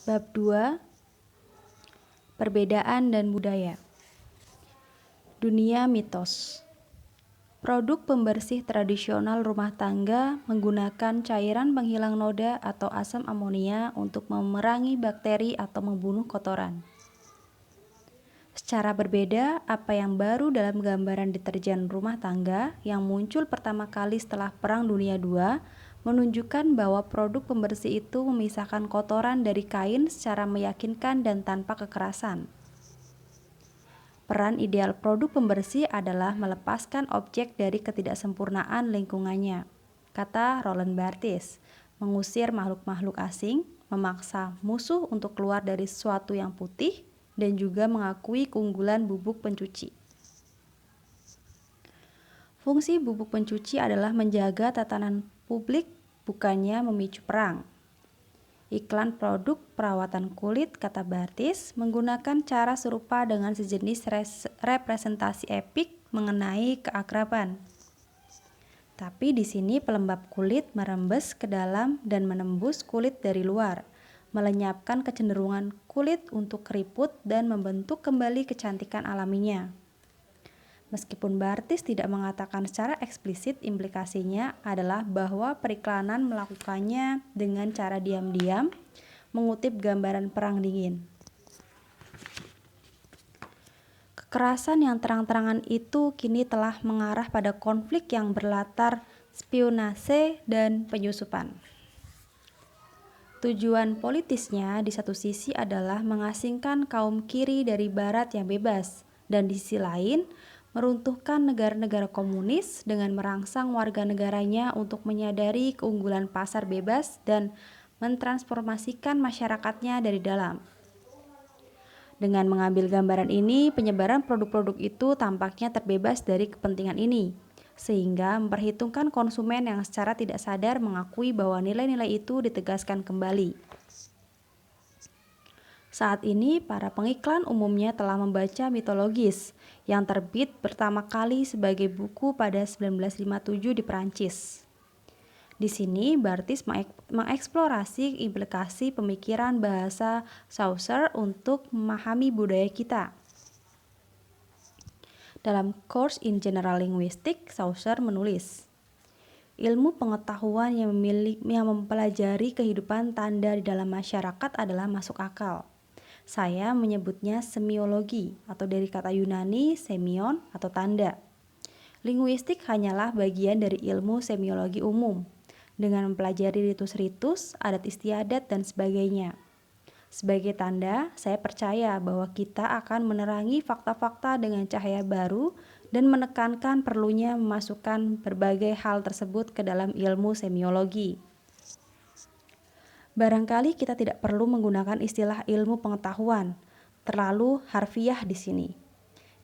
Bab 2. Perbedaan dan budaya. Dunia mitos. Produk pembersih tradisional rumah tangga menggunakan cairan penghilang noda atau asam amonia untuk memerangi bakteri atau membunuh kotoran. Secara berbeda, apa yang baru dalam gambaran deterjen rumah tangga yang muncul pertama kali setelah Perang Dunia II menunjukkan bahwa produk pembersih itu memisahkan kotoran dari kain secara meyakinkan dan tanpa kekerasan. Peran ideal produk pembersih adalah melepaskan objek dari ketidaksempurnaan lingkungannya, kata Roland Barthes, mengusir makhluk-makhluk asing, memaksa musuh untuk keluar dari sesuatu yang putih, dan juga mengakui keunggulan bubuk pencuci. Fungsi bubuk pencuci adalah menjaga tatanan publik, bukannya memicu perang. Iklan produk perawatan kulit, kata Barthes, menggunakan cara serupa dengan sejenis representasi epik mengenai keakraban. Tapi di sini pelembab kulit merembes ke dalam dan menembus kulit dari luar, melenyapkan kecenderungan kulit untuk keriput dan membentuk kembali kecantikan alaminya. Meskipun Barthes tidak mengatakan secara eksplisit, implikasinya adalah bahwa periklanan melakukannya dengan cara diam-diam, mengutip gambaran perang dingin. Kekerasan yang terang-terangan itu kini telah mengarah pada konflik yang berlatar spionase dan penyusupan. Tujuan politisnya di satu sisi adalah mengasingkan kaum kiri dari barat yang bebas, dan di sisi lain meruntuhkan negara-negara komunis dengan merangsang warga negaranya untuk menyadari keunggulan pasar bebas dan mentransformasikan masyarakatnya dari dalam. Dengan mengambil gambaran ini, penyebaran produk-produk itu tampaknya terbebas dari kepentingan ini, sehingga memperhitungkan konsumen yang secara tidak sadar mengakui bahwa nilai-nilai itu ditegaskan kembali. Saat ini, para pengiklan umumnya telah membaca Mitologis, yang terbit pertama kali sebagai buku pada 1957 di Perancis. Di sini, Barthes mengeksplorasi implikasi pemikiran bahasa Chaucer untuk memahami budaya kita. Dalam Course in General Linguistics, Chaucer menulis, ilmu pengetahuan yang mempelajari kehidupan tanda di dalam masyarakat adalah masuk akal. Saya menyebutnya semiologi, atau dari kata Yunani semion atau tanda. Linguistik hanyalah bagian dari ilmu semiologi umum, dengan mempelajari ritus-ritus, adat istiadat, dan sebagainya. Sebagai tanda, saya percaya bahwa kita akan menerangi fakta-fakta dengan cahaya baru dan menekankan perlunya memasukkan berbagai hal tersebut ke dalam ilmu semiologi. Barangkali kita tidak perlu menggunakan istilah ilmu pengetahuan, terlalu harfiah di sini.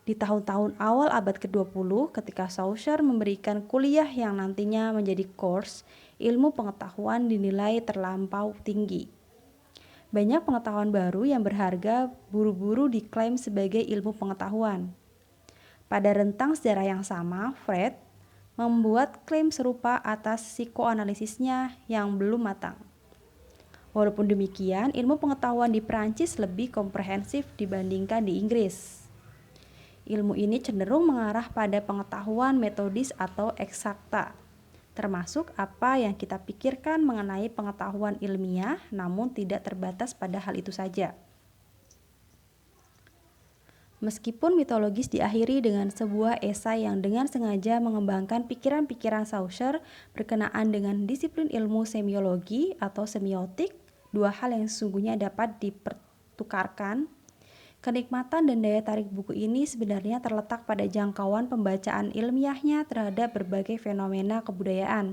Di tahun-tahun awal abad ke-20, ketika Chaucer memberikan kuliah yang nantinya menjadi course, ilmu pengetahuan dinilai terlampau tinggi. Banyak pengetahuan baru yang berharga buru-buru diklaim sebagai ilmu pengetahuan. Pada rentang sejarah yang sama, Freud membuat klaim serupa atas psikoanalisisnya yang belum matang. Walaupun demikian, ilmu pengetahuan di Perancis lebih komprehensif dibandingkan di Inggris. Ilmu ini cenderung mengarah pada pengetahuan metodis atau eksakta, termasuk apa yang kita pikirkan mengenai pengetahuan ilmiah, namun tidak terbatas pada hal itu saja. Meskipun Mitologis diakhiri dengan sebuah esai yang dengan sengaja mengembangkan pikiran-pikiran Chaucer berkenaan dengan disiplin ilmu semiologi atau semiotik, dua hal yang sesungguhnya dapat dipertukarkan. Kenikmatan dan daya tarik buku ini sebenarnya terletak pada jangkauan pembacaan ilmiahnya terhadap berbagai fenomena kebudayaan,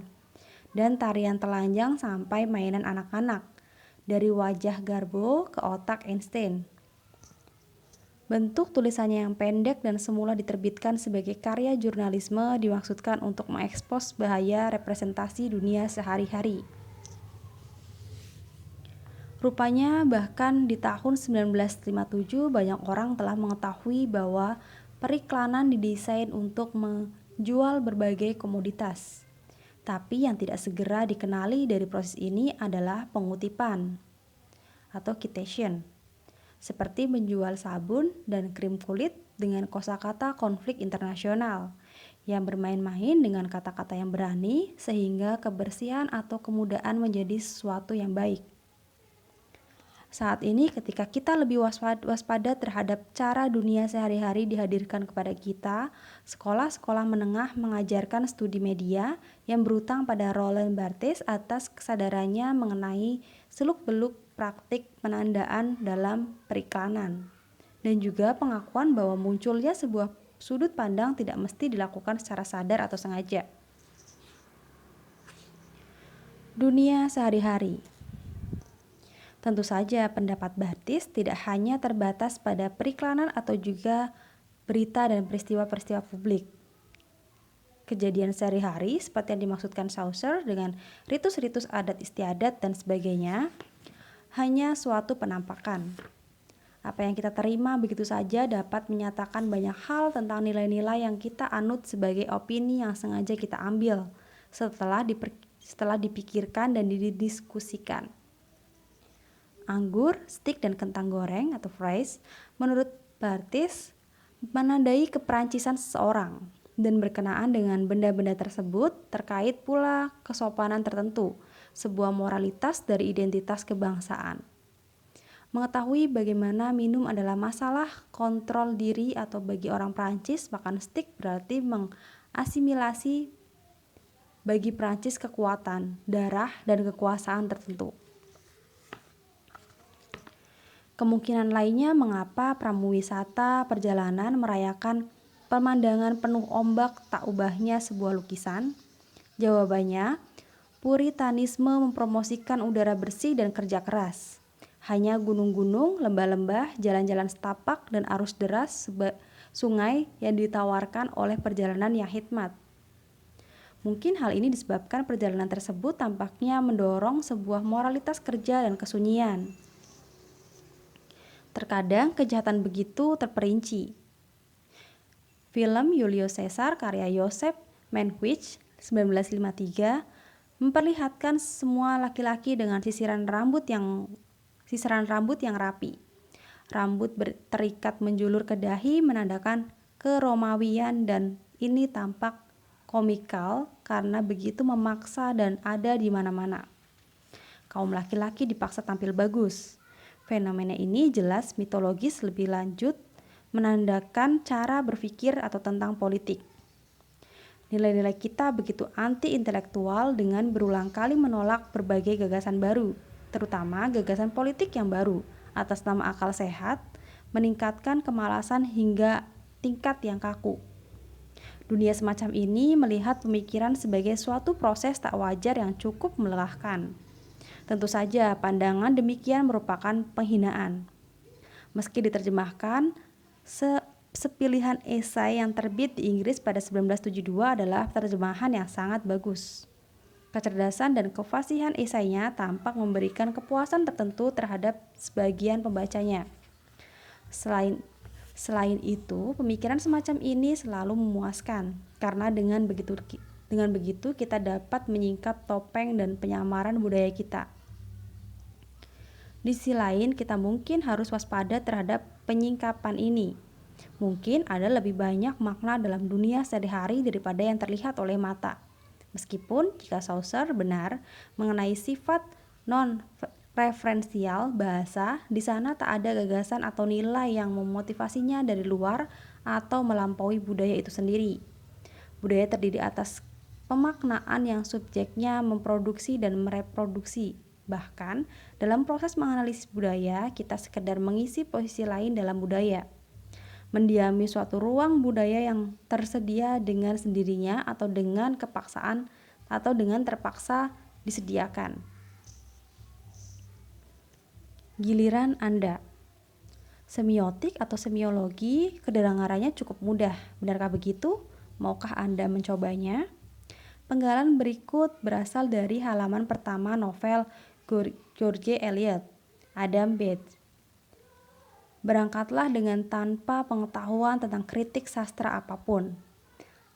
dan tarian telanjang sampai mainan anak-anak, dari wajah Garbo ke otak Einstein. Bentuk tulisannya yang pendek dan semula diterbitkan sebagai karya jurnalisme dimaksudkan untuk mengekspos bahaya representasi dunia sehari-hari. Rupanya bahkan di tahun 1957 banyak orang telah mengetahui bahwa periklanan didesain untuk menjual berbagai komoditas. Tapi yang tidak segera dikenali dari proses ini adalah pengutipan. atau citation, seperti menjual sabun dan krim kulit dengan kosakata konflik internasional, yang bermain-main dengan kata-kata yang berani sehingga kebersihan atau kemudahan menjadi sesuatu yang baik. Saat ini ketika kita lebih waspada terhadap cara dunia sehari-hari dihadirkan kepada kita, sekolah-sekolah menengah mengajarkan studi media yang berutang pada Roland Barthes atas kesadarannya mengenai seluk-beluk praktik penandaan dalam periklanan, dan juga pengakuan bahwa munculnya sebuah sudut pandang tidak mesti dilakukan secara sadar atau sengaja. Dunia sehari-hari. Tentu saja pendapat Barthes tidak hanya terbatas pada periklanan atau juga berita dan peristiwa-peristiwa publik. Kejadian sehari-hari seperti yang dimaksudkan Chaucer dengan ritus-ritus adat istiadat dan sebagainya hanya suatu penampakan. Apa yang kita terima begitu saja dapat menyatakan banyak hal tentang nilai-nilai yang kita anut sebagai opini yang sengaja kita ambil setelah dipikirkan dan didiskusikan. Anggur, stik, dan kentang goreng atau fries menurut Barthes menandai keperancisan seseorang, dan berkenaan dengan benda-benda tersebut terkait pula kesopanan tertentu, sebuah moralitas dari identitas kebangsaan. Mengetahui bagaimana minum adalah masalah kontrol diri atau bagi orang Prancis makan stik berarti mengasimilasi bagi Prancis kekuatan, darah, dan kekuasaan tertentu. Kemungkinan lainnya mengapa pramuwisata perjalanan merayakan pemandangan penuh ombak tak ubahnya sebuah lukisan? Jawabannya, Puritanisme mempromosikan udara bersih dan kerja keras. Hanya gunung-gunung, lembah-lembah, jalan-jalan setapak, dan arus deras sungai yang ditawarkan oleh perjalanan yang hikmat. Mungkin hal ini disebabkan perjalanan tersebut tampaknya mendorong sebuah moralitas kerja dan kesunyian. Terkadang kejahatan begitu terperinci. Film Julius Caesar karya Joseph Mankiewicz 1953 memperlihatkan semua laki-laki dengan sisiran rambut yang rapi. Rambut terikat menjulur ke dahi menandakan keromawian, dan ini tampak komikal karena begitu memaksa dan ada di mana-mana. Kaum laki-laki dipaksa tampil bagus. Fenomena ini jelas mitologis lebih lanjut, menandakan cara berpikir atau tentang politik. Nilai-nilai kita begitu anti-intelektual dengan berulang kali menolak berbagai gagasan baru, terutama gagasan politik yang baru, atas nama akal sehat, meningkatkan kemalasan hingga tingkat yang kaku. Dunia semacam ini melihat pemikiran sebagai suatu proses tak wajar yang cukup melelahkan. Tentu saja pandangan demikian merupakan penghinaan. Meski diterjemahkan, sepilihan esai yang terbit di Inggris pada 1972 adalah terjemahan yang sangat bagus. Kecerdasan dan kefasihan esainya tampak memberikan kepuasan tertentu terhadap sebagian pembacanya. Selain itu, pemikiran semacam ini selalu memuaskan, karena dengan begitu kita dapat menyingkap topeng dan penyamaran budaya kita. Di sisi lain, kita mungkin harus waspada terhadap penyingkapan ini. Mungkin ada lebih banyak makna dalam dunia sehari-hari daripada yang terlihat oleh mata. Meskipun jika Chaucer benar mengenai sifat non-referensial bahasa, di sana tak ada gagasan atau nilai yang memotivasinya dari luar atau melampaui budaya itu sendiri. Budaya terdiri atas pemaknaan yang subjeknya memproduksi dan mereproduksi. Bahkan, dalam proses menganalisis budaya, kita sekedar mengisi posisi lain dalam budaya. Mendiami suatu ruang budaya yang tersedia dengan sendirinya atau dengan kepaksaan atau dengan terpaksa disediakan. Giliran Anda. Semiotik atau semiologi kedengarannya cukup mudah. Benarkah begitu? Maukah Anda mencobanya? Penggalan berikut berasal dari halaman pertama novel George Eliot, Adam Bates. Berangkatlah dengan tanpa pengetahuan tentang kritik sastra apapun.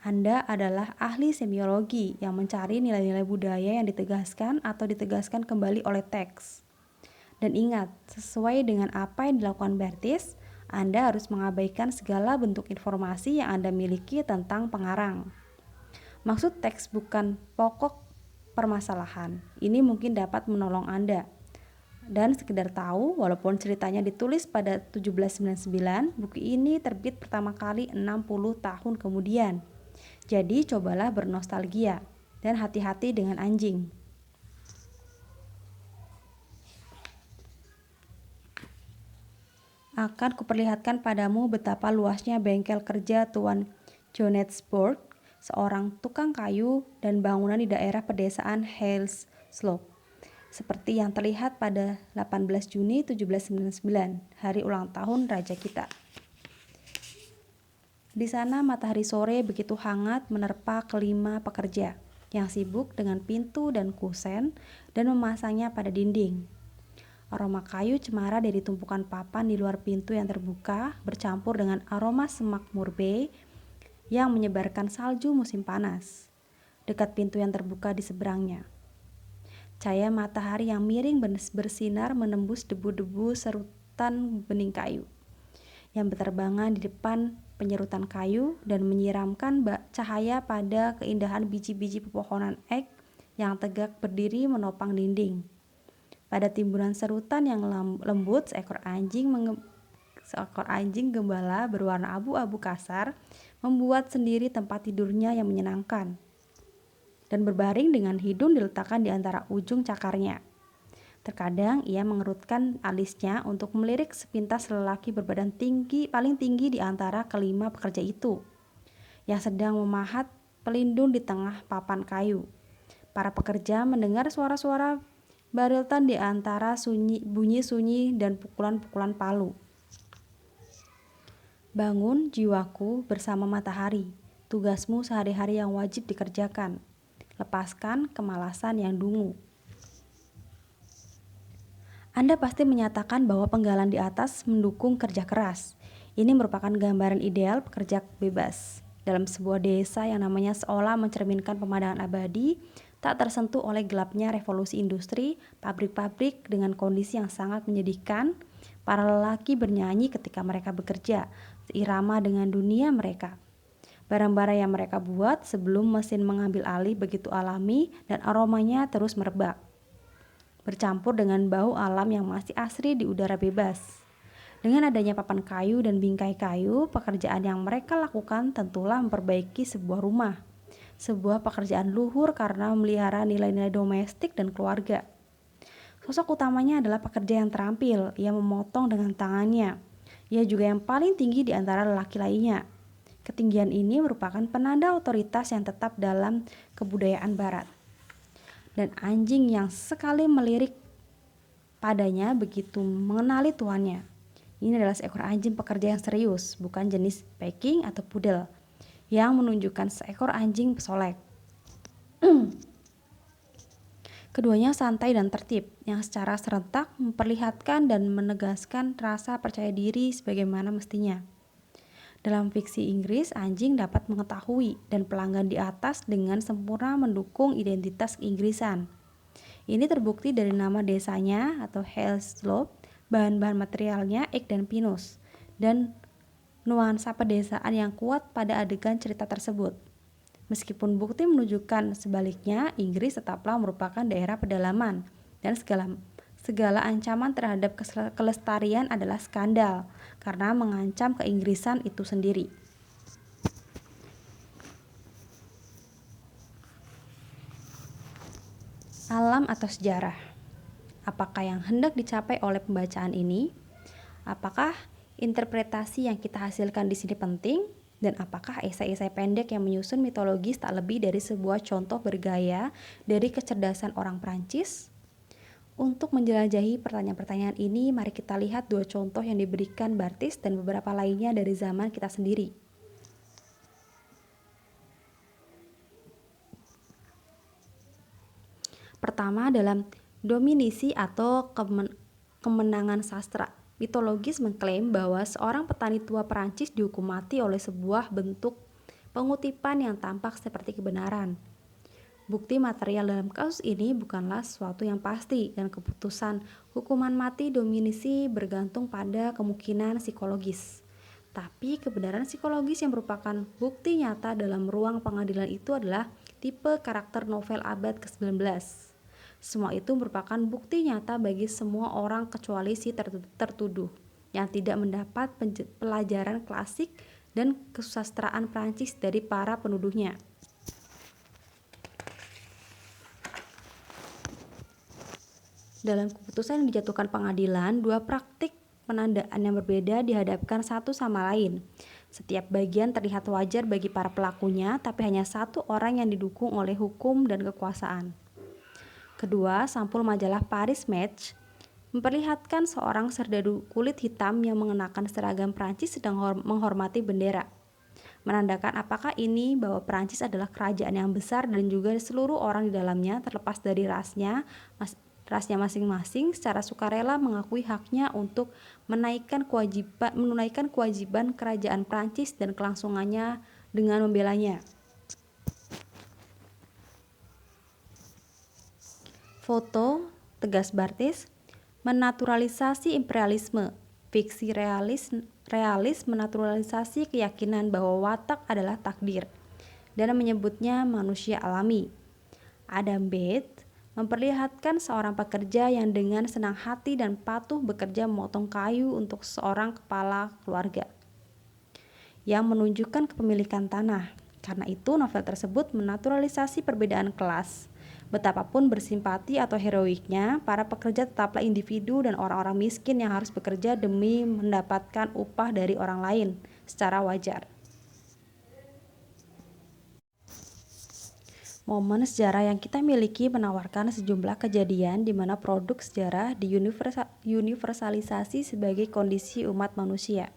Anda adalah ahli semiologi yang mencari nilai-nilai budaya yang ditegaskan atau ditegaskan kembali oleh teks. Dan ingat, sesuai dengan apa yang dilakukan Barthes, Anda harus mengabaikan segala bentuk informasi yang Anda miliki tentang pengarang. Maksud teks bukan pokok permasalahan. Ini mungkin dapat menolong Anda. Dan sekedar tahu, walaupun ceritanya ditulis pada 1799, buku ini terbit pertama kali 60 tahun kemudian. Jadi cobalah bernostalgia dan hati-hati dengan anjing. Akan kuperlihatkan padamu betapa luasnya bengkel kerja Tuan Johannesburg, seorang tukang kayu dan bangunan di daerah pedesaan Hales Slope. Seperti yang terlihat pada 18 Juni 1799, hari ulang tahun raja kita. Di sana matahari sore begitu hangat menerpa kelima pekerja yang sibuk dengan pintu dan kusen dan memasangnya pada dinding. Aroma kayu cemara dari tumpukan papan di luar pintu yang terbuka bercampur dengan aroma semak murbe yang menyebarkan salju musim panas. Dekat pintu yang terbuka di seberangnya, cahaya matahari yang miring bersinar menembus debu-debu serutan bening kayu yang berterbangan di depan penyerutan kayu dan menyiramkan cahaya pada keindahan biji-biji pepohonan ek yang tegak berdiri menopang dinding. Pada timbunan serutan yang lembut, seekor anjing gembala berwarna abu-abu kasar membuat sendiri tempat tidurnya yang menyenangkan dan berbaring dengan hidung diletakkan di antara ujung cakarnya. Terkadang ia mengerutkan alisnya untuk melirik sepintas lelaki berbadan paling tinggi di antara kelima pekerja itu, yang sedang memahat pelindung di tengah papan kayu. Para pekerja mendengar suara-suara bariltan di antara bunyi sunyi dan pukulan-pukulan palu. Bangun jiwaku bersama matahari, tugasmu sehari-hari yang wajib dikerjakan. Lepaskan kemalasan yang dungu. Anda pasti menyatakan bahwa penggalan di atas mendukung kerja keras. Ini merupakan gambaran ideal pekerja bebas. Dalam sebuah desa yang namanya seolah mencerminkan pemandangan abadi, tak tersentuh oleh gelapnya revolusi industri, pabrik-pabrik dengan kondisi yang sangat menyedihkan, para lelaki bernyanyi ketika mereka bekerja, seirama dengan dunia mereka. Barang-barang yang mereka buat sebelum mesin mengambil alih begitu alami dan aromanya terus merebak, bercampur dengan bau alam yang masih asri di udara bebas. Dengan adanya papan kayu dan bingkai kayu, pekerjaan yang mereka lakukan tentulah memperbaiki sebuah rumah. Sebuah pekerjaan luhur karena memelihara nilai-nilai domestik dan keluarga. Sosok utamanya adalah pekerja yang terampil. Ia memotong dengan tangannya. Ia juga yang paling tinggi di antara lelaki lainnya. Ketinggian ini merupakan penanda otoritas yang tetap dalam kebudayaan barat. Dan anjing yang sekali melirik padanya begitu mengenali tuannya. Ini adalah seekor anjing pekerja yang serius, bukan jenis Peking atau Poodle, yang menunjukkan seekor anjing pesolek. Keduanya santai dan tertib, yang secara serentak memperlihatkan dan menegaskan rasa percaya diri sebagaimana mestinya. Dalam fiksi Inggris, anjing dapat mengetahui dan pelanggan di atas dengan sempurna mendukung identitas Inggrisan. Ini terbukti dari nama desanya atau Hales Slope, bahan-bahan materialnya ek dan pinus, dan nuansa pedesaan yang kuat pada adegan cerita tersebut. Meskipun bukti menunjukkan sebaliknya, Inggris tetaplah merupakan daerah pedalaman dan segala ancaman terhadap kelestarian adalah skandal karena mengancam keinggrisan itu sendiri. Alam atau sejarah. Apakah yang hendak dicapai oleh pembacaan ini? Apakah interpretasi yang kita hasilkan di sini penting? Dan apakah esai-esai pendek yang menyusun mitologis tak lebih dari sebuah contoh bergaya dari kecerdasan orang Prancis? Untuk menjelajahi pertanyaan-pertanyaan ini, mari kita lihat dua contoh yang diberikan Barthes dan beberapa lainnya dari zaman kita sendiri. Pertama, dalam Dominisi atau kemenangan sastra. Mitologis mengklaim bahwa seorang petani tua Perancis dihukum mati oleh sebuah bentuk pengutipan yang tampak seperti kebenaran. Bukti material dalam kasus ini bukanlah sesuatu yang pasti dan keputusan hukuman mati dominisi bergantung pada kemungkinan psikologis. Tapi kebenaran psikologis yang merupakan bukti nyata dalam ruang pengadilan itu adalah tipe karakter novel abad ke-19. Semua itu merupakan bukti nyata bagi semua orang kecuali si tertuduh yang tidak mendapat pelajaran klasik dan kesusastraan Prancis dari para penuduhnya. Dalam keputusan yang dijatuhkan pengadilan, dua praktik penandaan yang berbeda dihadapkan satu sama lain. Setiap bagian terlihat wajar bagi para pelakunya, tapi hanya satu orang yang didukung oleh hukum dan kekuasaan. Kedua, sampul majalah Paris Match memperlihatkan seorang serdadu kulit hitam yang mengenakan seragam Prancis sedang menghormati bendera, menandakan apakah ini bahwa Prancis adalah kerajaan yang besar dan juga seluruh orang di dalamnya terlepas dari rasnya masing-masing secara sukarela mengakui haknya untuk menunaikan kewajiban kerajaan Prancis dan kelangsungannya dengan membelanya. Foto, tegas Barthes, menaturalisasi imperialisme. Fiksi realis menaturalisasi keyakinan bahwa watak adalah takdir dan menyebutnya manusia alami. Adam Bates memperlihatkan seorang pekerja yang dengan senang hati dan patuh bekerja memotong kayu untuk seorang kepala keluarga yang menunjukkan kepemilikan tanah. Karena itu novel tersebut menaturalisasi perbedaan kelas. Betapapun bersimpati atau heroiknya, para pekerja tetaplah individu dan orang-orang miskin yang harus bekerja demi mendapatkan upah dari orang lain secara wajar. Momen sejarah yang kita miliki menawarkan sejumlah kejadian di mana produk sejarah diuniversalisasi sebagai kondisi umat manusia.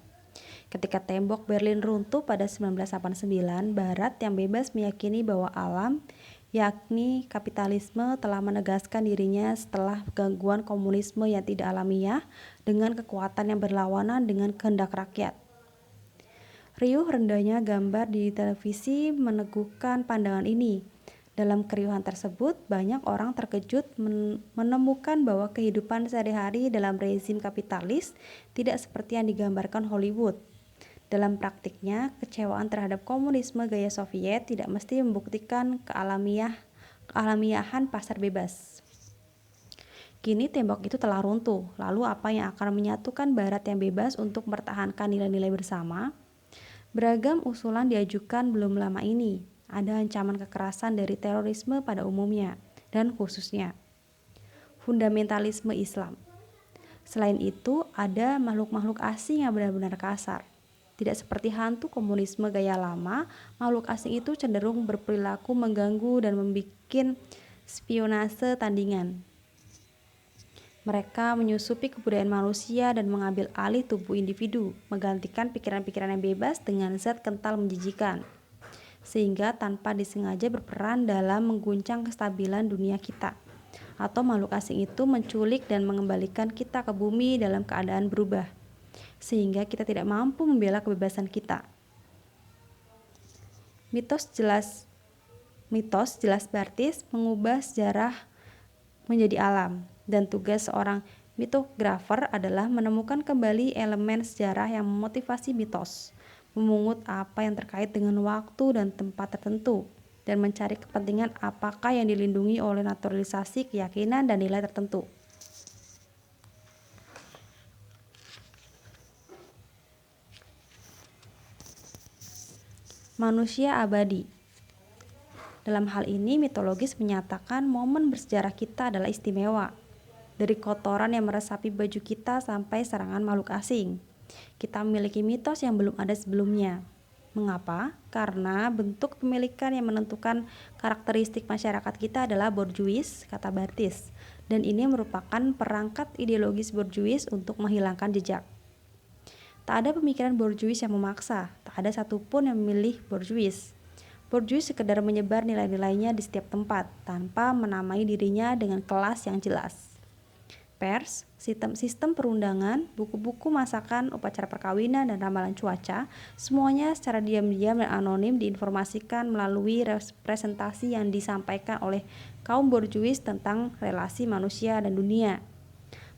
Ketika tembok Berlin runtuh pada 1989, Barat yang bebas meyakini bahwa alam, yakni kapitalisme, telah menegaskan dirinya setelah gangguan komunisme yang tidak alamiah dengan kekuatan yang berlawanan dengan kehendak rakyat. Riuh rendahnya gambar di televisi meneguhkan pandangan ini. Dalam keriuhan tersebut, banyak orang terkejut menemukan bahwa kehidupan sehari-hari dalam rezim kapitalis tidak seperti yang digambarkan Hollywood. Dalam praktiknya, kecewaan terhadap komunisme gaya Soviet tidak mesti membuktikan kealamiahan pasar bebas. Kini tembok itu telah runtuh, lalu apa yang akan menyatukan Barat yang bebas untuk mempertahankan nilai-nilai bersama? Beragam usulan diajukan belum lama ini. Ada ancaman kekerasan dari terorisme pada umumnya, dan khususnya fundamentalisme Islam. Selain itu, ada makhluk-makhluk asing yang benar-benar kasar. Tidak seperti hantu komunisme gaya lama, makhluk asing itu cenderung berperilaku mengganggu dan membuat spionase tandingan. Mereka menyusupi kebudayaan manusia dan mengambil alih tubuh individu, menggantikan pikiran-pikiran yang bebas dengan zat kental menjijikan, sehingga tanpa disengaja berperan dalam mengguncang kestabilan dunia kita. Atau makhluk asing itu menculik dan mengembalikan kita ke bumi dalam keadaan berubah, sehingga kita tidak mampu membela kebebasan kita. Mitos jelas Barthes mengubah sejarah menjadi alam, dan tugas seorang mitografer adalah menemukan kembali elemen sejarah yang memotivasi mitos, memungut apa yang terkait dengan waktu dan tempat tertentu, dan mencari kepentingan apakah yang dilindungi oleh naturalisasi keyakinan dan nilai tertentu. Manusia abadi. Dalam hal ini, mitologis menyatakan momen bersejarah kita adalah istimewa. Dari kotoran yang meresapi baju kita sampai serangan makhluk asing, kita memiliki mitos yang belum ada sebelumnya. Mengapa? Karena bentuk kepemilikan yang menentukan karakteristik masyarakat kita adalah bourgeois, kata Barthes, dan ini merupakan perangkat ideologis bourgeois untuk menghilangkan jejak. Tak ada pemikiran bourgeois yang memaksa, tak ada satupun yang memilih bourgeois. Bourgeois sekedar menyebar nilai-nilainya di setiap tempat, tanpa menamai dirinya dengan kelas yang jelas. pers, sistem perundangan, buku-buku masakan, upacara perkawinan, dan ramalan cuaca, semuanya secara diam-diam dan anonim diinformasikan melalui representasi yang disampaikan oleh kaum borjuis tentang relasi manusia dan dunia.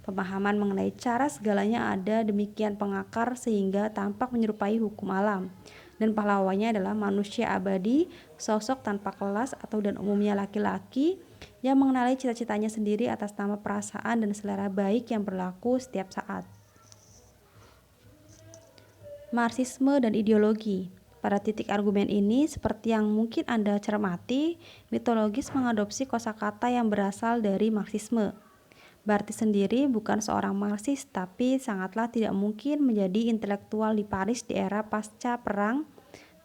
Pemahaman mengenai cara segalanya ada demikian pengakar sehingga tampak menyerupai hukum alam. Dan pahlawannya adalah manusia abadi, sosok tanpa kelas atau dan umumnya laki-laki yang mengenali cita-citanya sendiri atas nama perasaan dan selera baik yang berlaku setiap saat. Marxisme dan ideologi. Pada titik argumen ini, seperti yang mungkin Anda cermati, mitologis mengadopsi kosakata yang berasal dari Marxisme. Barthi sendiri bukan seorang Marxis, tapi sangatlah tidak mungkin menjadi intelektual di Paris di era pasca perang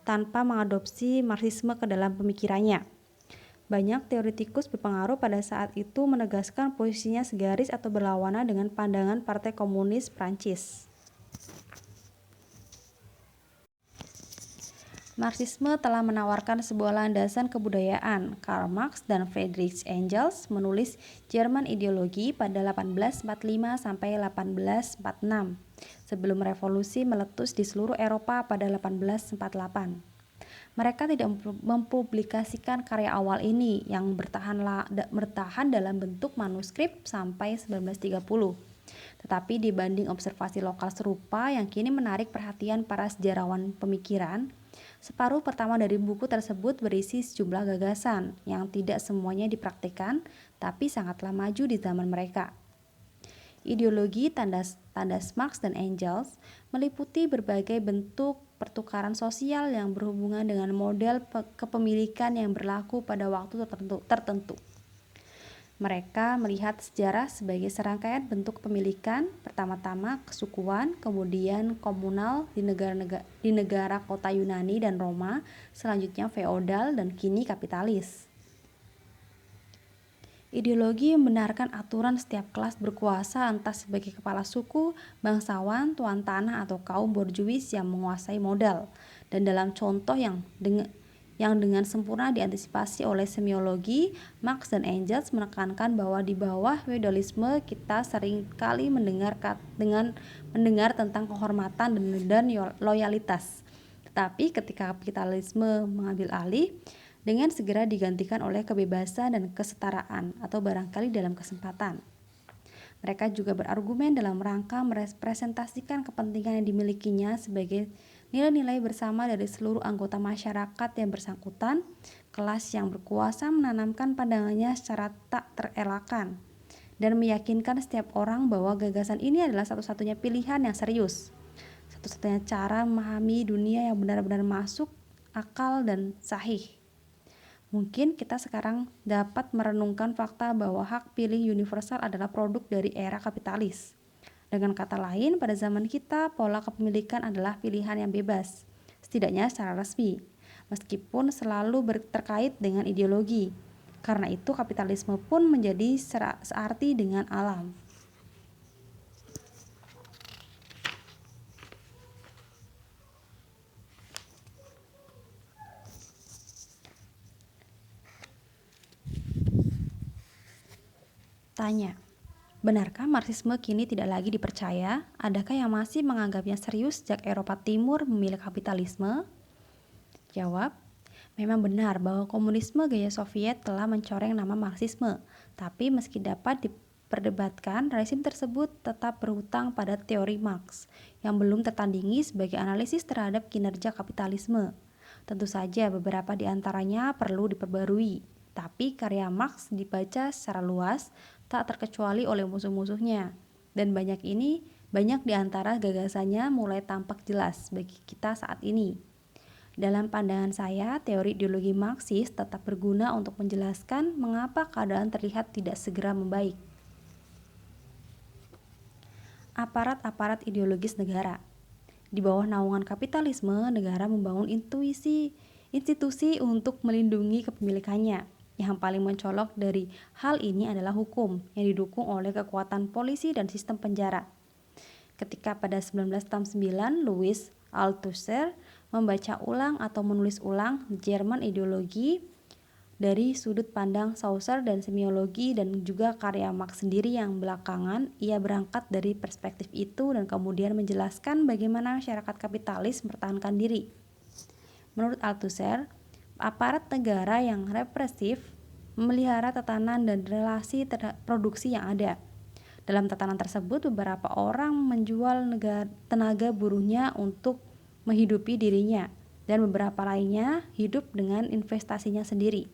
tanpa mengadopsi Marxisme ke dalam pemikirannya. Banyak teoretikus berpengaruh pada saat itu menegaskan posisinya segaris atau berlawanan dengan pandangan Partai Komunis Prancis. Marxisme telah menawarkan sebuah landasan kebudayaan. Karl Marx dan Friedrich Engels menulis Jerman Ideologi pada 1845 sampai 1846, sebelum revolusi meletus di seluruh Eropa pada 1848. Mereka tidak mempublikasikan karya awal ini yang bertahan dalam bentuk manuskrip sampai 1930. Tetapi dibanding observasi lokal serupa yang kini menarik perhatian para sejarawan pemikiran, separuh pertama dari buku tersebut berisi sejumlah gagasan yang tidak semuanya dipraktikkan, tapi sangatlah maju di zaman mereka. Ideologi tandas Marx dan Engels meliputi berbagai bentuk pertukaran sosial yang berhubungan dengan model kepemilikan yang berlaku pada waktu tertentu. Mereka melihat sejarah sebagai serangkaian bentuk kepemilikan, pertama-tama kesukuan, kemudian komunal di negara kota Yunani dan Roma, selanjutnya feodal, dan kini kapitalis. Ideologi membenarkan aturan setiap kelas berkuasa entah sebagai kepala suku, bangsawan, tuan tanah, atau kaum borjuis yang menguasai modal. Dan dalam contoh yang dengan sempurna diantisipasi oleh semiologi, Marx dan Engels menekankan bahwa di bawah feodalisme kita sering kali mendengar tentang kehormatan dan loyalitas. Tetapi ketika kapitalisme mengambil alih, dengan segera digantikan oleh kebebasan dan kesetaraan atau barangkali dalam kesempatan. Mereka juga berargumen dalam rangka merepresentasikan kepentingan yang dimilikinya sebagai nilai-nilai bersama dari seluruh anggota masyarakat yang bersangkutan. Kelas yang berkuasa menanamkan pandangannya secara tak terelakkan dan meyakinkan setiap orang bahwa gagasan ini adalah satu-satunya pilihan yang serius, satu-satunya cara memahami dunia yang benar-benar masuk akal dan sahih. Mungkin kita sekarang dapat merenungkan fakta bahwa hak pilih universal adalah produk dari era kapitalis. Dengan kata lain, pada zaman kita, pola kepemilikan adalah pilihan yang bebas, setidaknya secara resmi, meskipun selalu terkait dengan ideologi. Karena itu, kapitalisme pun menjadi searti dengan alam. Tanya, benarkah Marxisme kini tidak lagi dipercaya? Adakah yang masih menganggapnya serius sejak Eropa Timur memilih kapitalisme? Jawab, memang benar bahwa komunisme gaya Soviet telah mencoreng nama Marxisme, tapi meski dapat diperdebatkan, rezim tersebut tetap berhutang pada teori Marx, yang belum tertandingi sebagai analisis terhadap kinerja kapitalisme. Tentu saja beberapa di antaranya perlu diperbarui, tapi karya Marx dibaca secara luas, tak terkecuali oleh musuh-musuhnya, dan banyak di antara gagasannya mulai tampak jelas bagi kita saat ini. Dalam pandangan saya, teori ideologi Marxis tetap berguna untuk menjelaskan mengapa keadaan terlihat tidak segera membaik. Aparat-aparat ideologis negara. Di bawah naungan kapitalisme, negara membangun institusi untuk melindungi kepemilikannya. Yang paling mencolok dari hal ini adalah hukum yang didukung oleh kekuatan polisi dan sistem penjara. Ketika pada 1969 Louis Althusser membaca ulang atau menulis ulang Jerman Ideologi dari sudut pandang Saussure dan semiologi dan juga karya Marx sendiri yang belakangan ia berangkat dari perspektif itu dan kemudian menjelaskan bagaimana masyarakat kapitalis mempertahankan diri. Menurut Althusser, aparat negara yang represif memelihara tatanan dan relasi produksi yang ada. Dalam tatanan tersebut, beberapa orang menjual tenaga buruhnya untuk menghidupi dirinya, dan beberapa lainnya hidup dengan investasinya sendiri.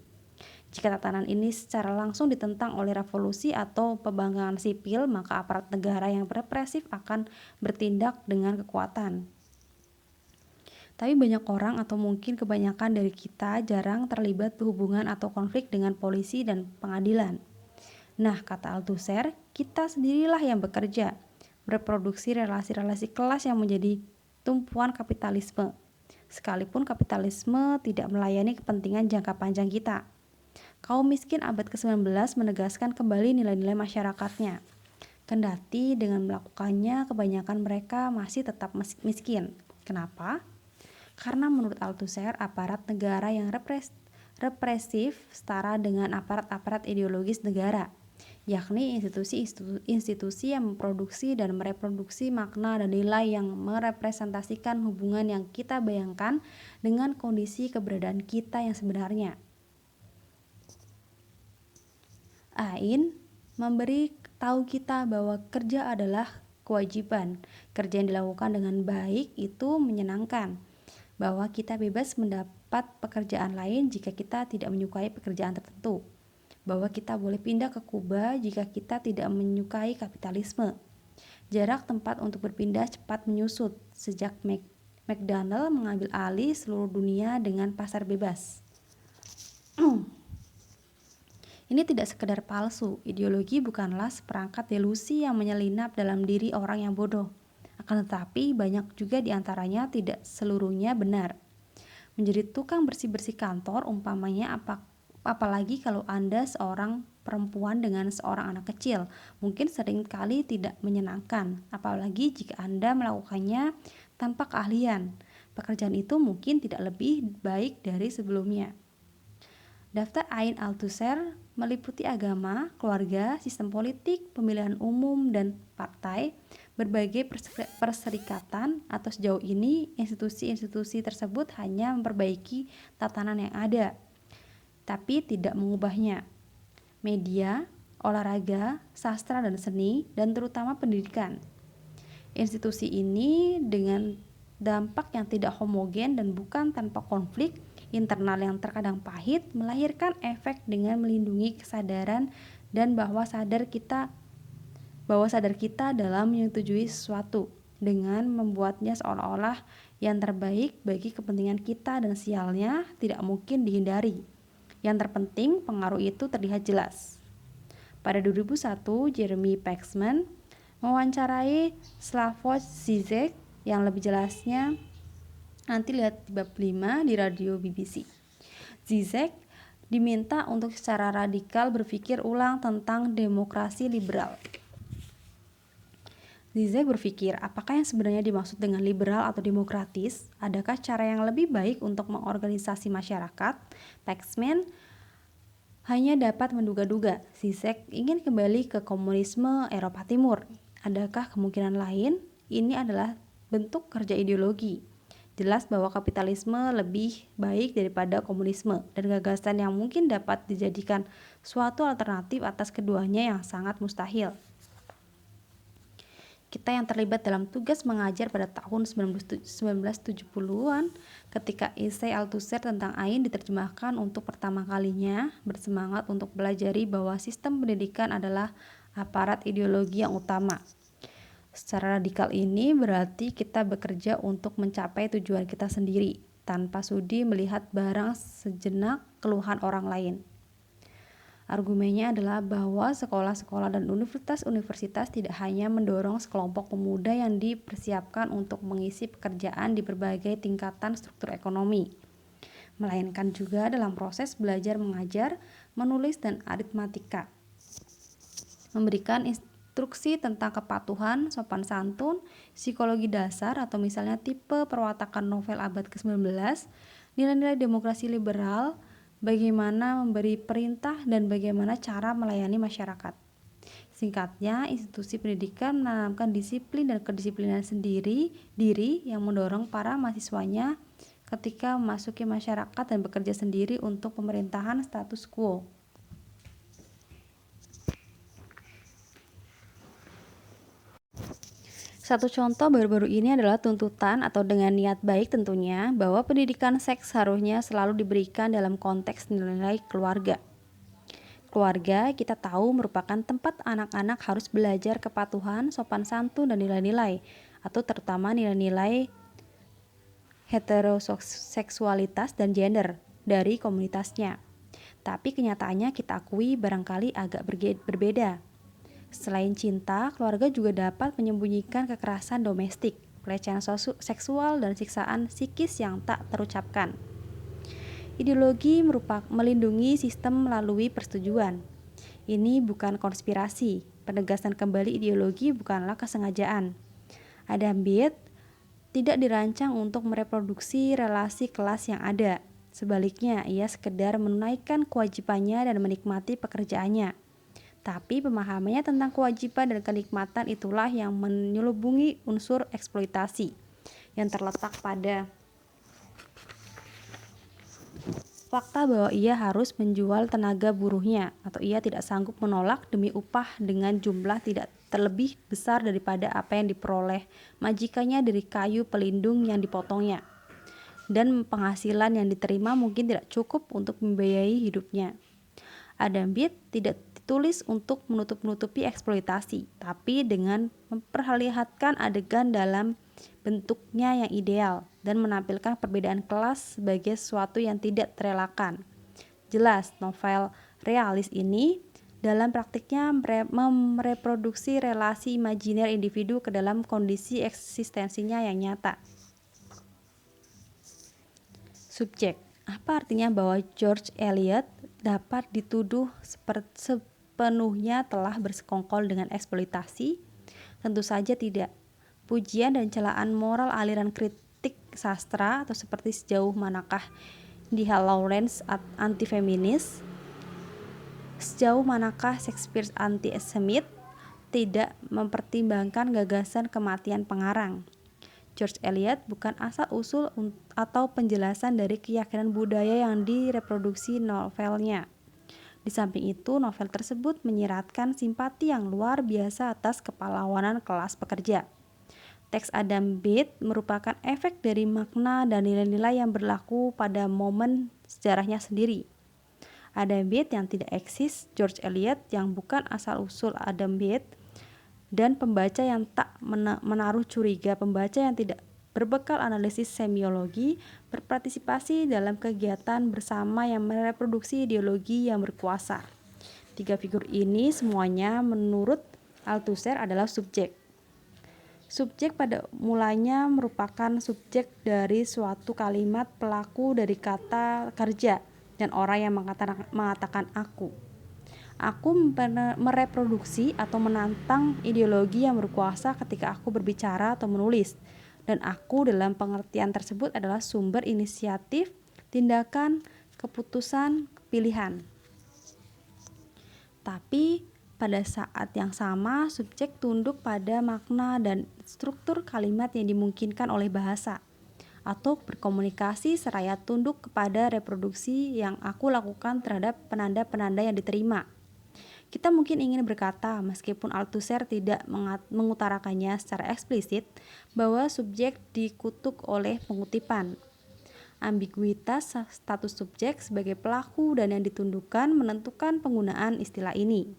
Jika tatanan ini secara langsung ditentang oleh revolusi atau pembangkangan sipil, maka aparat negara yang represif akan bertindak dengan kekuatan. Tapi banyak orang atau mungkin kebanyakan dari kita jarang terlibat berhubungan atau konflik dengan polisi dan pengadilan. Nah, kata Althusser, kita sendirilah yang bekerja, berproduksi relasi-relasi kelas yang menjadi tumpuan kapitalisme. Sekalipun kapitalisme tidak melayani kepentingan jangka panjang kita. Kaum miskin abad ke-19 menegaskan kembali nilai-nilai masyarakatnya. Kendati dengan melakukannya, kebanyakan mereka masih tetap miskin. Kenapa? Karena menurut Althusser, aparat negara yang represif setara dengan aparat-aparat ideologis negara, yakni institusi-institusi yang memproduksi dan mereproduksi makna dan nilai yang merepresentasikan hubungan yang kita bayangkan dengan kondisi keberadaan kita yang sebenarnya. Ain memberi tahu kita bahwa kerja adalah kewajiban. Kerja yang dilakukan dengan baik itu menyenangkan. Bahwa kita bebas mendapat pekerjaan lain jika kita tidak menyukai pekerjaan tertentu. Bahwa kita boleh pindah ke Kuba jika kita tidak menyukai kapitalisme. Jarak tempat untuk berpindah cepat menyusut sejak McDonald mengambil alih seluruh dunia dengan pasar bebas. Ini tidak sekedar palsu, ideologi bukanlah seperangkat delusi yang menyelinap dalam diri orang yang bodoh. Akan tetapi banyak juga di antaranya tidak seluruhnya benar. Menjadi tukang bersih-bersih kantor umpamanya apalagi kalau Anda seorang perempuan dengan seorang anak kecil, mungkin sering kali tidak menyenangkan, apalagi jika Anda melakukannya tanpa keahlian. Pekerjaan itu mungkin tidak lebih baik dari sebelumnya. Daftar Ain Althusser meliputi agama, keluarga, sistem politik, pemilihan umum, dan partai, berbagai perserikatan, atau sejauh ini institusi-institusi tersebut hanya memperbaiki tatanan yang ada, tapi tidak mengubahnya. Media, olahraga, sastra dan seni, dan terutama pendidikan. Institusi ini dengan dampak yang tidak homogen dan bukan tanpa konflik internal yang terkadang pahit, melahirkan efek dengan melindungi kesadaran dan bahwa sadar kita dalam menyetujui sesuatu dengan membuatnya seolah-olah yang terbaik bagi kepentingan kita dan sialnya tidak mungkin dihindari. Yang terpenting, pengaruh itu terlihat jelas. Pada 2001, Jeremy Paxman mewawancarai Slavoj Žižek, yang lebih jelasnya nanti lihat di bab 5 di radio BBC. Žižek diminta untuk secara radikal berpikir ulang tentang demokrasi liberal. Žižek berpikir, apakah yang sebenarnya dimaksud dengan liberal atau demokratis? Adakah cara yang lebih baik untuk mengorganisasi masyarakat? Paxman hanya dapat menduga-duga. Žižek ingin kembali ke komunisme Eropa Timur. Adakah kemungkinan lain? Ini adalah bentuk kerja ideologi. Jelas bahwa kapitalisme lebih baik daripada komunisme, dan gagasan yang mungkin dapat dijadikan suatu alternatif atas keduanya yang sangat mustahil. Kita yang terlibat dalam tugas mengajar pada tahun 1970-an ketika esai Althusser tentang Ain diterjemahkan untuk pertama kalinya, bersemangat untuk belajari bahwa sistem pendidikan adalah aparat ideologi yang utama. Secara radikal ini berarti kita bekerja untuk mencapai tujuan kita sendiri, tanpa sudi melihat barang sejenak keluhan orang lain. Argumennya adalah bahwa sekolah-sekolah dan universitas-universitas tidak hanya mendorong sekelompok pemuda yang dipersiapkan untuk mengisi pekerjaan di berbagai tingkatan struktur ekonomi, melainkan juga dalam proses belajar mengajar, menulis, dan aritmatika. Memberikan instruksi tentang kepatuhan, sopan santun, psikologi dasar, atau misalnya tipe perwatakan novel abad ke-19, nilai-nilai demokrasi liberal, bagaimana memberi perintah, dan bagaimana cara melayani masyarakat. Singkatnya, institusi pendidikan menanamkan disiplin dan kedisiplinan sendiri diri yang mendorong para mahasiswanya ketika memasuki masyarakat dan bekerja sendiri untuk pemerintahan status quo. Satu contoh baru-baru ini adalah tuntutan atau dengan niat baik tentunya bahwa pendidikan seks harusnya selalu diberikan dalam konteks nilai-nilai keluarga. Keluarga kita tahu merupakan tempat anak-anak harus belajar kepatuhan, sopan santun, dan nilai-nilai, atau terutama nilai-nilai heteroseksualitas dan gender dari komunitasnya. Tapi kenyataannya kita akui barangkali agak berbeda. Selain cinta, keluarga juga dapat menyembunyikan kekerasan domestik, pelecehan seksual, dan siksaan psikis yang tak terucapkan. Ideologi melindungi sistem melalui persetujuan. Ini bukan konspirasi. Penegasan kembali ideologi bukanlah kesengajaan. Adam Smith tidak dirancang untuk mereproduksi relasi kelas yang ada. Sebaliknya, ia sekedar menunaikan kewajibannya dan menikmati pekerjaannya. Tapi pemahamannya tentang kewajiban dan kenikmatan itulah yang menyelubungi unsur eksploitasi yang terletak pada fakta bahwa ia harus menjual tenaga buruhnya atau ia tidak sanggup menolak demi upah dengan jumlah tidak terlebih besar daripada apa yang diperoleh majikannya dari kayu pelindung yang dipotongnya, dan penghasilan yang diterima mungkin tidak cukup untuk membiayai hidupnya. Adam Smith tidak ditulis untuk menutup-nutupi eksploitasi, tapi dengan memperlihatkan adegan dalam bentuknya yang ideal dan menampilkan perbedaan kelas sebagai sesuatu yang tidak terelakkan. Jelas, novel realis ini dalam praktiknya mereproduksi relasi imajiner individu ke dalam kondisi eksistensinya yang nyata. Subjek. Apa artinya bahwa George Eliot dapat dituduh sepenuhnya telah bersekongkol dengan eksploitasi? Tentu saja tidak. Pujian dan celaan moral aliran kritik sastra atau seperti sejauh manakah D.H. Lawrence anti-feminis, sejauh manakah Shakespeare anti-Semit, tidak mempertimbangkan gagasan kematian pengarang. George Eliot bukan asal-usul atau penjelasan dari keyakinan budaya yang direproduksi novelnya. Di samping itu, novel tersebut menyiratkan simpati yang luar biasa atas kepahlawanan kelas pekerja. Teks Adam Smith merupakan efek dari makna dan nilai-nilai yang berlaku pada momen sejarahnya sendiri. Adam Smith yang tidak eksis, George Eliot yang bukan asal-usul Adam Smith, dan pembaca yang tak menaruh curiga, pembaca yang tidak berbekal analisis semiologi, berpartisipasi dalam kegiatan bersama yang mereproduksi ideologi yang berkuasa. Tiga figur ini semuanya menurut Althusser adalah subjek. Subjek pada mulanya merupakan subjek dari suatu kalimat pelaku dari kata kerja dan orang yang mengatakan aku. Aku mereproduksi atau menantang ideologi yang berkuasa ketika aku berbicara atau menulis, dan aku dalam pengertian tersebut adalah sumber inisiatif, tindakan, keputusan, pilihan. Tapi pada saat yang sama, subjek tunduk pada makna dan struktur kalimat yang dimungkinkan oleh bahasa, atau berkomunikasi seraya tunduk kepada reproduksi yang aku lakukan terhadap penanda-penanda yang diterima. Kita mungkin ingin berkata, meskipun Althusser tidak mengutarakannya secara eksplisit, bahwa subjek dikutuk oleh pengutipan. Ambiguitas status subjek sebagai pelaku dan yang ditundukkan menentukan penggunaan istilah ini.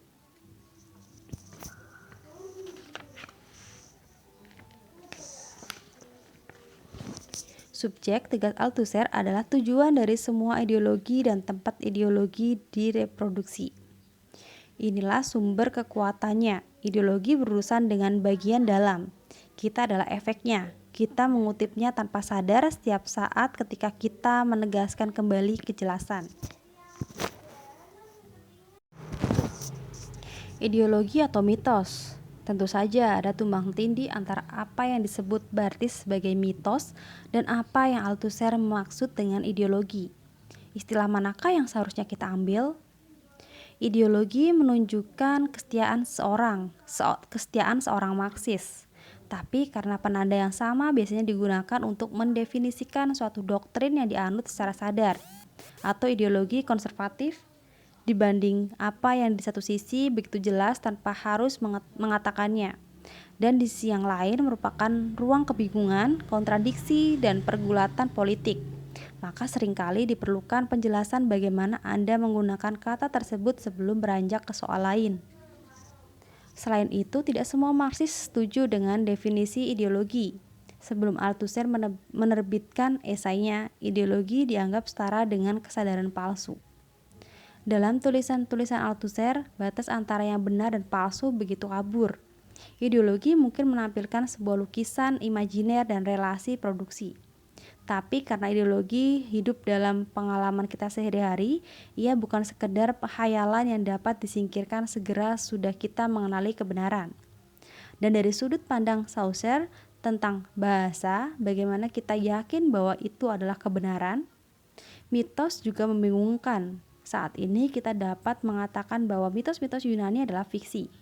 Subjek, tegas Althusser, adalah tujuan dari semua ideologi dan tempat ideologi direproduksi. Inilah sumber kekuatannya. Ideologi berurusan dengan bagian dalam. Kita adalah efeknya. Kita mengutipnya tanpa sadar setiap saat ketika kita menegaskan kembali kejelasan. Ideologi atau mitos. Tentu saja ada tumbang tindih antara apa yang disebut Barthes sebagai mitos dan apa yang Althusser maksud dengan ideologi. Istilah manakah yang seharusnya kita ambil? Ideologi menunjukkan kesetiaan seorang Marxis. Tapi karena penanda yang sama biasanya digunakan untuk mendefinisikan suatu doktrin yang dianut secara sadar, atau ideologi konservatif dibanding apa yang di satu sisi begitu jelas tanpa harus mengatakannya, dan di sisi yang lain merupakan ruang kebingungan, kontradiksi, dan pergulatan politik. Maka seringkali diperlukan penjelasan bagaimana Anda menggunakan kata tersebut sebelum beranjak ke soal lain. Selain itu, tidak semua Marxis setuju dengan definisi ideologi. Sebelum Althusser menerbitkan esainya, ideologi dianggap setara dengan kesadaran palsu. Dalam tulisan-tulisan Althusser, batas antara yang benar dan palsu begitu kabur. Ideologi mungkin menampilkan sebuah lukisan imajiner dan relasi produksi. Tapi karena ideologi hidup dalam pengalaman kita sehari-hari, ia bukan sekedar khayalan yang dapat disingkirkan segera sudah kita mengenali kebenaran. Dan dari sudut pandang Saussure tentang bahasa, bagaimana kita yakin bahwa itu adalah kebenaran? Mitos juga membingungkan. Saat ini kita dapat mengatakan bahwa mitos-mitos Yunani adalah fiksi.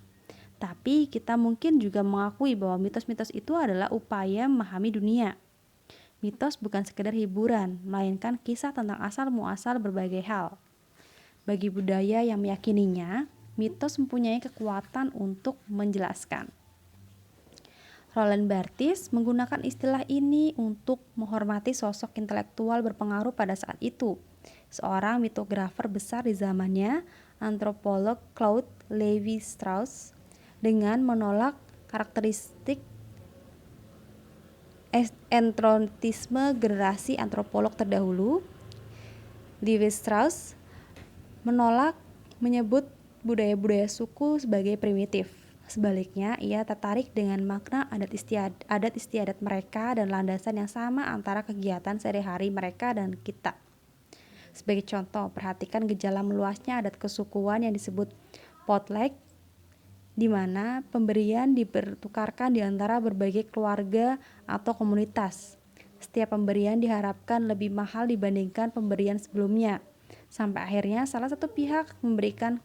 Tapi kita mungkin juga mengakui bahwa mitos-mitos itu adalah upaya memahami dunia. Mitos bukan sekedar hiburan, melainkan kisah tentang asal-muasal berbagai hal. Bagi budaya yang meyakininya, mitos mempunyai kekuatan untuk menjelaskan. Roland Barthes menggunakan istilah ini untuk menghormati sosok intelektual berpengaruh pada saat itu. Seorang mitografer besar di zamannya, antropolog Claude Lévi-Strauss, dengan menolak karakteristik entrotisme generasi antropolog terdahulu. Lévi-Strauss menolak menyebut budaya-budaya suku sebagai primitif. Sebaliknya, ia tertarik dengan makna adat istiadat mereka dan landasan yang sama antara kegiatan sehari-hari mereka dan kita. Sebagai contoh, perhatikan gejala meluasnya adat kesukuan yang disebut potluck, di mana pemberian dipertukarkan di antara berbagai keluarga atau komunitas. Setiap pemberian diharapkan lebih mahal dibandingkan pemberian sebelumnya, sampai akhirnya salah satu pihak memberikan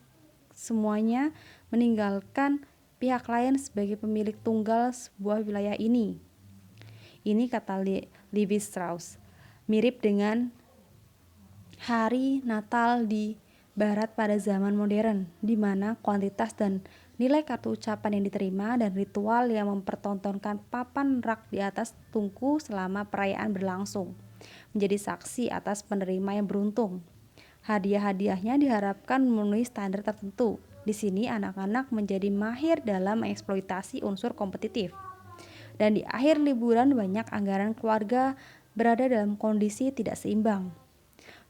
semuanya, meninggalkan pihak lain sebagai pemilik tunggal sebuah wilayah ini. Ini kata Lévi-Strauss, mirip dengan hari Natal di Barat pada zaman modern, di mana kuantitas dan nilai kartu ucapan yang diterima dan ritual yang mempertontonkan papan rak di atas tungku selama perayaan berlangsung menjadi saksi atas penerima yang beruntung. Hadiah-hadiahnya diharapkan memenuhi standar tertentu. Di sini anak-anak menjadi mahir dalam mengeksploitasi unsur kompetitif. Dan di akhir liburan banyak anggaran keluarga berada dalam kondisi tidak seimbang.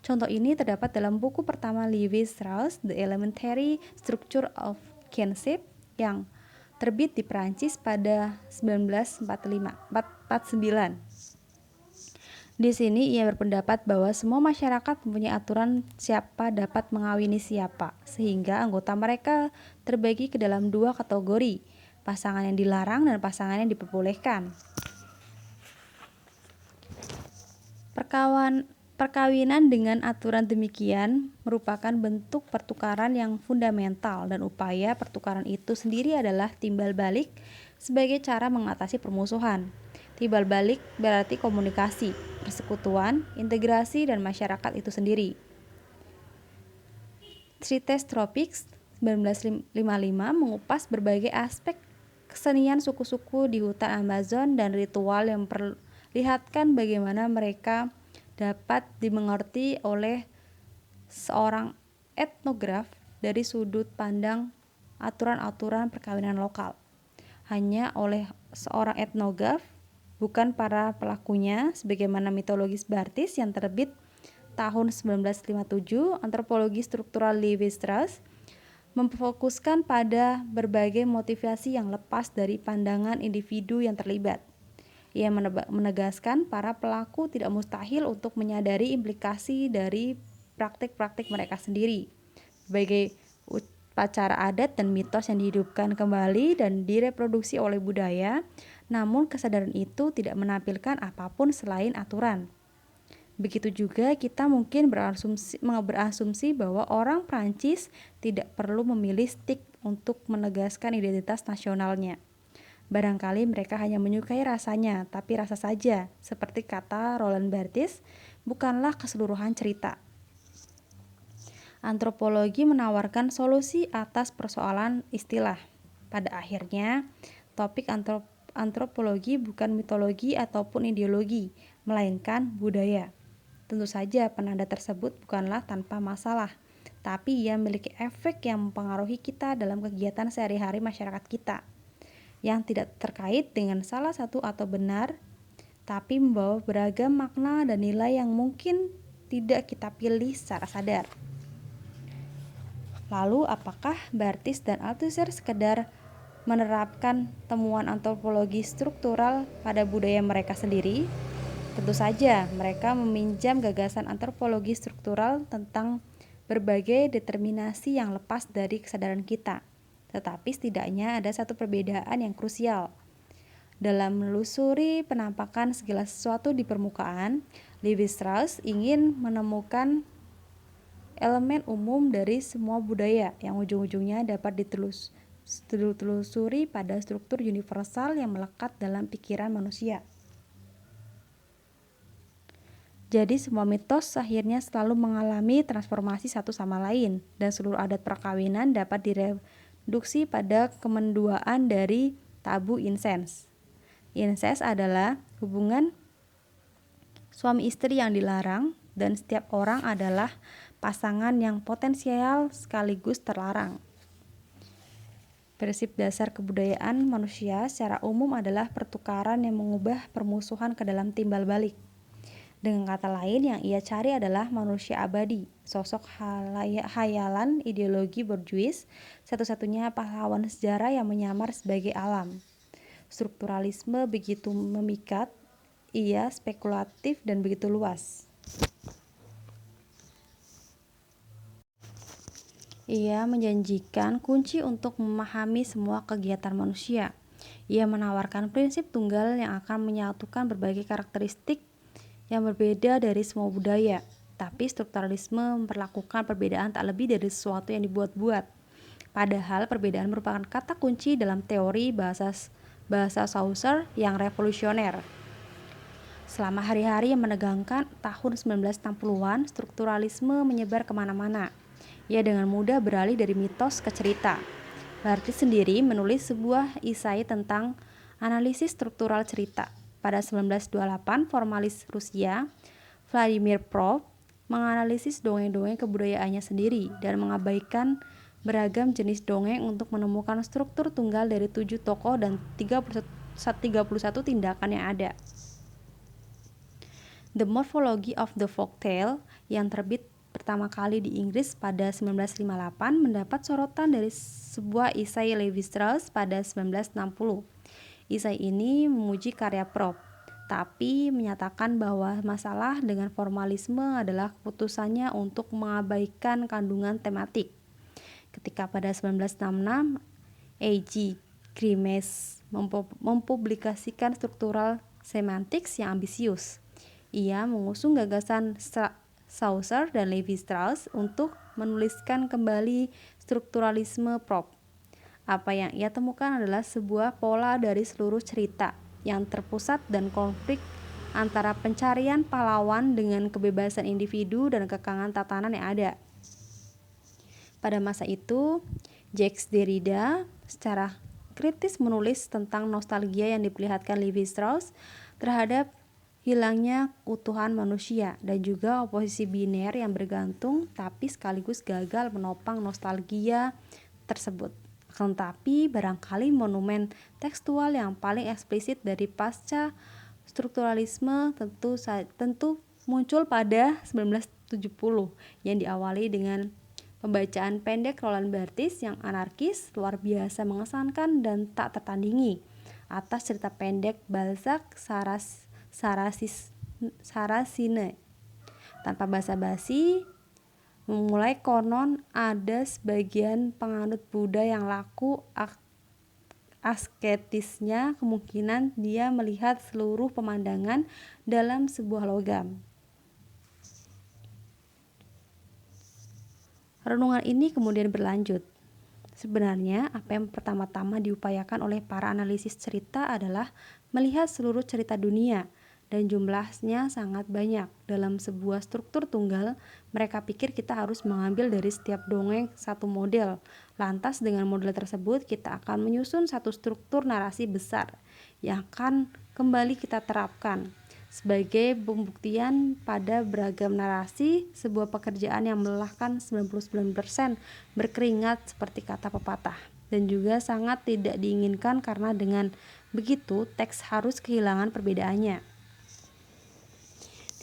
Contoh ini terdapat dalam buku pertama Lévi-Strauss, The Elementary Structure of Kinship, yang terbit di Perancis pada 1949. Di sini ia berpendapat bahwa semua masyarakat mempunyai aturan siapa dapat mengawini siapa, sehingga anggota mereka terbagi ke dalam dua kategori, pasangan yang dilarang dan pasangan yang diperbolehkan. Perkawinan dengan aturan demikian merupakan bentuk pertukaran yang fundamental, dan upaya pertukaran itu sendiri adalah timbal balik sebagai cara mengatasi permusuhan. Timbal balik berarti komunikasi, persekutuan, integrasi, dan masyarakat itu sendiri. Treatise Tropics 1955 mengupas berbagai aspek kesenian suku-suku di hutan Amazon dan ritual yang memperlihatkan bagaimana mereka dapat dimengerti oleh seorang etnograf dari sudut pandang aturan-aturan perkawinan lokal. Hanya oleh seorang etnograf, bukan para pelakunya, sebagaimana mitologis Barthes yang terbit tahun 1957. Antropologi struktural Lévi-Strauss memfokuskan pada berbagai motivasi yang lepas dari pandangan individu yang terlibat. Ia menegaskan para pelaku tidak mustahil untuk menyadari implikasi dari praktik-praktik mereka sendiri. Sebagai upacara adat dan mitos yang dihidupkan kembali dan direproduksi oleh budaya, namun kesadaran itu tidak menampilkan apapun selain aturan. Begitu juga kita mungkin berasumsi bahwa orang Prancis tidak perlu memilih stik untuk menegaskan identitas nasionalnya. Barangkali mereka hanya menyukai rasanya, tapi rasa saja, seperti kata Roland Barthes, bukanlah keseluruhan cerita. Antropologi menawarkan solusi atas persoalan istilah. Pada akhirnya, topik antropologi bukan mitologi ataupun ideologi, melainkan budaya. Tentu saja penanda tersebut bukanlah tanpa masalah, tapi ia memiliki efek yang mempengaruhi kita dalam kegiatan sehari-hari masyarakat kita, yang tidak terkait dengan salah satu atau benar, tapi membawa beragam makna dan nilai yang mungkin tidak kita pilih secara sadar. Lalu apakah Barthes dan Althusser sekedar menerapkan temuan antropologi struktural pada budaya mereka sendiri? Tentu saja, mereka meminjam gagasan antropologi struktural tentang berbagai determinasi yang lepas dari kesadaran kita. Tetapi setidaknya ada satu perbedaan yang krusial. Dalam menelusuri penampakan segala sesuatu di permukaan, Levi-Strauss ingin menemukan elemen umum dari semua budaya yang ujung-ujungnya dapat ditelusuri pada struktur universal yang melekat dalam pikiran manusia. Jadi semua mitos akhirnya selalu mengalami transformasi satu sama lain, dan seluruh adat perkawinan dapat direduksi pada kemenduaan dari tabu insest. Insest adalah hubungan suami istri yang dilarang, dan setiap orang adalah pasangan yang potensial sekaligus terlarang. Prinsip dasar kebudayaan manusia secara umum adalah pertukaran yang mengubah permusuhan ke dalam timbal balik. Dengan kata lain, yang ia cari adalah manusia abadi, sosok hayalan ideologi borjuis, satu-satunya pahlawan sejarah yang menyamar sebagai alam. Strukturalisme begitu memikat, ia spekulatif dan begitu luas. Ia menjanjikan kunci untuk memahami semua kegiatan manusia. Ia menawarkan prinsip tunggal yang akan menyatukan berbagai karakteristik yang berbeda dari semua budaya, tapi strukturalisme memperlakukan perbedaan tak lebih dari sesuatu yang dibuat-buat. Padahal perbedaan merupakan kata kunci dalam teori bahasa Saussure yang revolusioner. Selama hari-hari yang menegangkan tahun 1960-an, strukturalisme menyebar kemana-mana. Ia dengan mudah beralih dari mitos ke cerita. Barthes sendiri menulis sebuah isai tentang analisis struktural cerita. Pada 1928, formalis Rusia, Vladimir Prof, menganalisis dongeng-dongeng kebudayaannya sendiri dan mengabaikan beragam jenis dongeng untuk menemukan struktur tunggal dari 7 tokoh dan 31 tindakan yang ada. The Morphology of the Folktale yang terbit pertama kali di Inggris pada 1958 mendapat sorotan dari sebuah isai Levi-Strauss pada 1960. Isai ini memuji karya Prof, tapi menyatakan bahwa masalah dengan formalisme adalah keputusannya untuk mengabaikan kandungan tematik. Ketika pada 1966, A.G. Grimes mempublikasikan struktural semantics yang ambisius. Ia mengusung gagasan Saussure dan Levi-Strauss untuk menuliskan kembali strukturalisme Prof. Apa yang ia temukan adalah sebuah pola dari seluruh cerita yang terpusat dan konflik antara pencarian pahlawan dengan kebebasan individu dan kekangan tatanan yang ada. Pada masa itu, Jacques Derrida secara kritis menulis tentang nostalgia yang diperlihatkan Levi-Strauss terhadap hilangnya keutuhan manusia dan juga oposisi biner yang bergantung tapi sekaligus gagal menopang nostalgia tersebut. Tetapi barangkali monumen tekstual yang paling eksplisit dari pasca strukturalisme tentu muncul pada 1970 yang diawali dengan pembacaan pendek Roland Barthes yang anarkis, luar biasa mengesankan dan tak tertandingi atas cerita pendek Balzac Saracine. Tanpa basa-basi, memulai konon ada sebagian penganut Buddha yang laku asketisnya, kemungkinan dia melihat seluruh pemandangan dalam sebuah logam. Renungan ini kemudian berlanjut. Sebenarnya, apa yang pertama-tama diupayakan oleh para analisis cerita adalah melihat seluruh cerita dunia, dan jumlahnya sangat banyak. Dalam sebuah struktur tunggal, mereka pikir kita harus mengambil dari setiap dongeng satu model. Lantas dengan model tersebut, kita akan menyusun satu struktur narasi besar yang akan kembali kita terapkan. Sebagai pembuktian pada beragam narasi, sebuah pekerjaan yang melelahkan 99% berkeringat seperti kata pepatah, dan juga sangat tidak diinginkan karena dengan begitu teks harus kehilangan perbedaannya.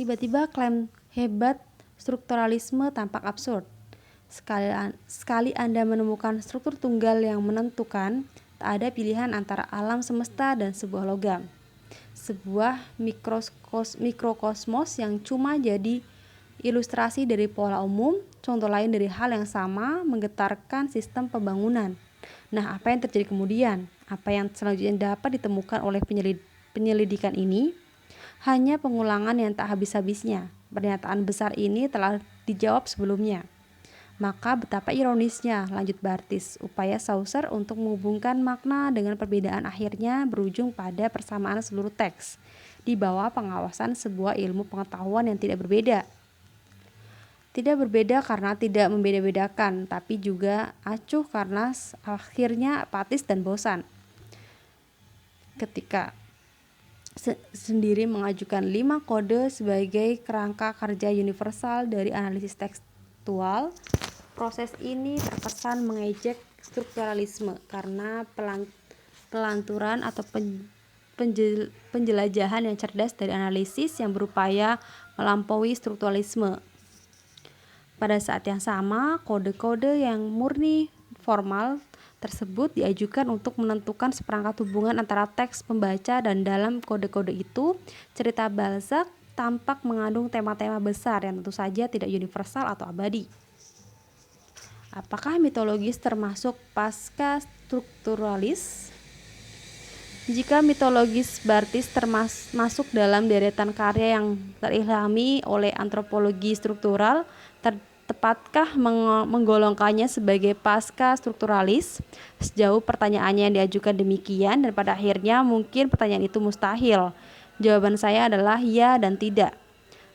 Tiba-tiba klaim hebat strukturalisme tampak absurd. Sekali Anda menemukan struktur tunggal yang menentukan, tak ada pilihan antara alam semesta dan sebuah logam. Sebuah mikrokosmos yang cuma jadi ilustrasi dari pola umum. Contoh lain dari hal yang sama menggetarkan sistem pembangunan. Nah, apa yang terjadi kemudian? Apa yang selanjutnya dapat ditemukan oleh penyelidikan ini? Hanya pengulangan yang tak habis-habisnya. Pernyataan besar ini telah dijawab sebelumnya. Maka betapa ironisnya, lanjut Barthes, upaya Chaucer untuk menghubungkan makna dengan perbedaan akhirnya berujung pada persamaan seluruh teks, di bawah pengawasan sebuah ilmu pengetahuan yang tidak berbeda. Tidak berbeda karena tidak membeda-bedakan, tapi juga acuh karena akhirnya apatis dan bosan. Ketika sendiri mengajukan 5 kode sebagai kerangka kerja universal dari analisis tekstual, proses ini terkesan mengejek strukturalisme karena pelanturan atau penjelajahan yang cerdas dari analisis yang berupaya melampaui strukturalisme. Pada saat yang sama, kode-kode yang murni formal tersebut diajukan untuk menentukan seperangkat hubungan antara teks pembaca, dan dalam kode-kode itu, cerita Balzac tampak mengandung tema-tema besar yang tentu saja tidak universal atau abadi. Apakah mitologis termasuk pasca strukturalis? Jika mitologis Barthes masuk dalam deretan karya yang terilhami oleh antropologi struktural, tepatkah menggolongkannya sebagai pasca strukturalis? Sejauh pertanyaannya yang diajukan demikian, dan pada akhirnya mungkin pertanyaan itu mustahil. Jawaban saya adalah ya dan tidak.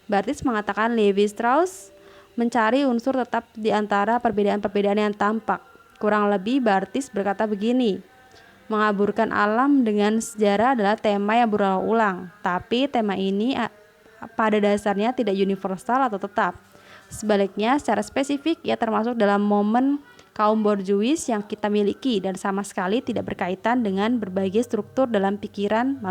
Barthes mengatakan Levi-Strauss mencari unsur tetap di antara perbedaan-perbedaan yang tampak. Kurang lebih Barthes berkata begini, mengaburkan alam dengan sejarah adalah tema yang berulang-ulang, tapi tema ini pada dasarnya tidak universal atau tetap. Sebaliknya, secara spesifik ia termasuk dalam momen kaum borjuis yang kita miliki dan sama sekali tidak berkaitan dengan berbagai struktur dalam pikiran manusia.